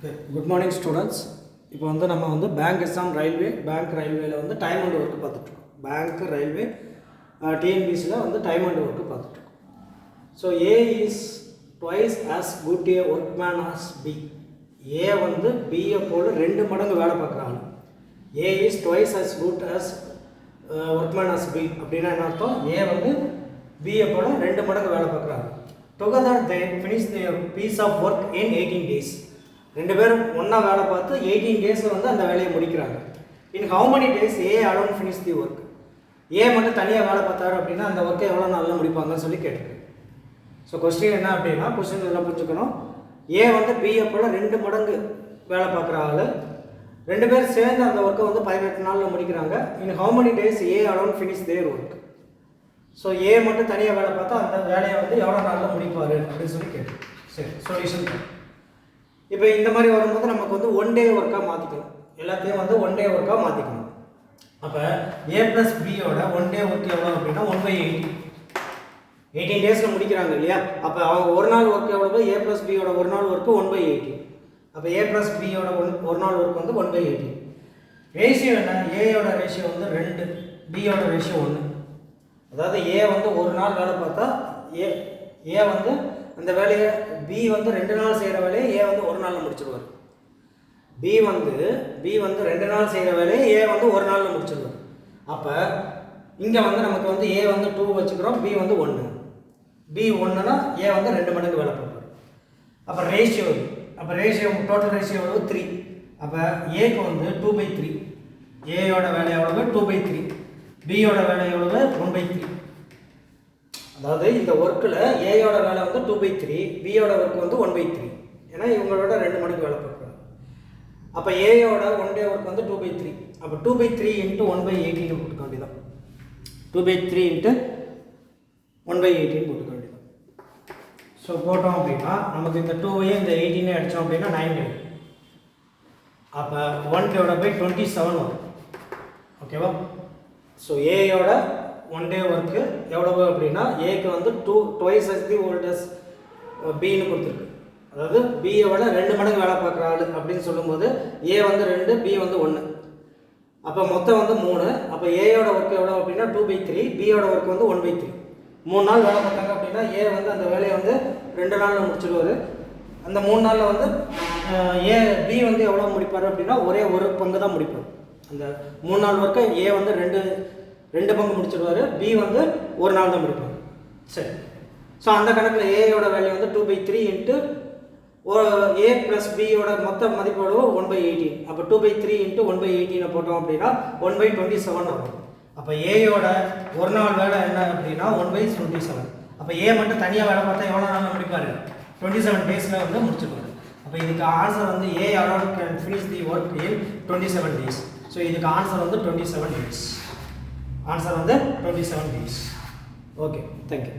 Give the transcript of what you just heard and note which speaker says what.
Speaker 1: Okay. Good morning students. இப்போ வந்து நம்ம வந்து பேங்க் எக்ஸாம் ரயில்வே ரயில்வேல வந்து டைம் அண்ட் ஒர்க் பார்த்துட்டு இருக்கோம். பேங்க் ரயில்வே டிஎன்பிசில வந்து டைம் அண்ட் ஒர்க் பார்த்துட்டு இருக்கோம். So A is twice as good a workman as B. A வந்து பியை போல 2 மடங்கு வேலை பார்க்குறாங்க. A is twice as good as workman as B அப்படின்னா என்ன அர்த்தம்? ஏ வந்து பியை போல 2 மடங்கு வேலை பார்க்குறாங்க. Together they finish their piece of work in 18 days. 2 பேரும் ஒன்றா வேலை பார்த்து 18 டேஸில் வந்து அந்த வேலையை முடிக்கிறாங்க. In how many days A alone finish the work? A மட்டும் தனியாக வேலை பார்த்தாரு அப்படின்னா அந்த ஒர்க்கை எவ்வளோ நாளில் முடிப்பாங்கன்னு சொல்லி கேட்டிருக்கு. ஸோ கொஸ்டின் என்ன அப்படின்னா, கொஸ்டின் எல்லாம் புரிஞ்சுக்கணும். ஏ வந்து பிஏ போல் 2 மடங்கு வேலை பார்க்குற ஆள், 2 பேர் சேர்ந்து அந்த ஒர்க்கை வந்து 18 நாளில் முடிக்கிறாங்க. In how many days A alone finish their work? So A மட்டும் தனியாக வேலை பார்த்தா அந்த வேலையை வந்து எவ்வளோ நாளில் முடிப்பார் அப்படின்னு சொல்லி கேட்டிருக்கு. சரி, சொல்யூஷன். இப்போ இந்த மாதிரி வரும்போது நமக்கு வந்து 1 டே ஒர்க்காக மாற்றிக்கணும். எல்லாத்தையும் வந்து 1 டே ஒர்க்காக மாற்றிக்கணும். அப்போ ஏ ப்ளஸ் பியோட 1 டே ஒர்க் எவ்வளோ அப்படின்னா 1/80. 18 டேஸில் முடிக்கிறாங்க இல்லையா? அப்போ அவங்க ஒரு நாள் ஒர்க் எவ்வளோ? ஏ ப்ளஸ் பியோட ஒரு நாள் ஒர்க்கு 1/80. அப்போ ஏ ப்ளஸ் பியோட ஒரு நாள் ஒர்க் வந்து 1/80. ரேஷியோ என்ன? ஏயோட ரேஷியோ வந்து 2, பியோட ரேஷியோ 1. அதாவது ஏ வந்து ஒரு நாள் வேலை பார்த்தா ஏ வந்து அந்த வேலையை பி வந்து 2 நாள் செய்கிற வேலையை ஏ வந்து ஒரு நாளில் முடிச்சிடுவார். பி வந்து 2 நாள் செய்கிற வேலையை ஏ வந்து ஒரு நாளில் முடிச்சிடுவார். அப்போ இங்கே வந்து நமக்கு வந்து ஏ வந்து 2 வச்சுக்கிறோம், பி வந்து 1. பி 1னா ஏ வந்து 2 மடங்கு வேலை பார்ப்பார். அப்போ ரேஷியோ டோட்டல் ரேஷியோ எவ்வளவு? 3. அப்போ ஏக்கு வந்து 2/3. ஏயோட வேலை எவ்வளவு? 2/3. பியோட வேலை எவ்வளவு? 1/3. அதாவது இந்த ஒர்க்கில் ஏயோட வேலை வந்து 2/3, பியோட ஒர்க் வந்து 1/3. ஏன்னா இவங்களோட 2 மடங்கு வேலை பார்க்குறாங்க. அப்போ ஏயோட 1 டே ஒர்க் வந்து 2/3. அப்போ 2/3 × 1/18 போட்டுக்க வேண்டியதான். 2/3 × 1/18 போட்டுக்க வேண்டியதான். ஸோ போட்டோம் அப்படின்னா நமக்கு இந்த 2ஐயும் இந்த 18 அடித்தோம் அப்படின்னா 9. அப்போ 1/27 வரும். ஓகேவா? ஸோ ஏயோட 1 டே ஒர்க்கு எவ்வளவு அப்படின்னா ஏக்கு வந்து 2 as the old as பின்னு கொடுத்துருக்கு. அதாவது பியை விட 2 மடங்கு வேலை பார்க்குற ஆள் அப்படின்னு சொல்லும்போது ஏ வந்து 2, பி வந்து 1. அப்போ மொத்தம் வந்து 3. அப்போ ஏயோட ஒர்க் எவ்வளோ அப்படின்னா 2/3, பியோட ஒர்க் வந்து 1/3. 3 நாள் வேலை பார்த்தாங்க அப்படின்னா ஏ வந்து அந்த வேலையை வந்து 2 நாளில் முடிச்சிடுவார். அந்த 3 நாளில் வந்து பி வந்து எவ்வளோ முடிப்பார் அப்படின்னா ஒரே ஒரு பங்கு தான் முடிப்பார். அந்த 3 நாள் ஒர்க்கை ஏ வந்து 2 பங்கு முடிச்சிடுவார், பி வந்து ஒரு நாள் தான் முடிப்பாங்க. சரி, ஸோ அந்த கணக்கில் ஏயோட வேல்யூ வந்து 2/3 ஏ ப்ளஸ் பியோட மொத்த மதிப்போட 1/18. அப்போ 2/3 × 1/18 போட்டோம் அப்படின்னா 1/27 வரும். அப்போ ஏயோட ஒரு நாள் வேலை என்ன அப்படின்னா 1/27. அப்போ ஏ மட்டும் தனியாக வேலை பார்த்தா எவ்வளோ நாளில் முடிப்பார்? 27 டேஸில் வந்து முடிச்சிடுவார். அப்போ இதுக்கு ஆன்சர் வந்து ஏ alone can finish the work in 27 days. So இதுக்கு ஆன்சர் வந்து 27 days. ஆன்சர் வந்து 27 days. Okay, thank you.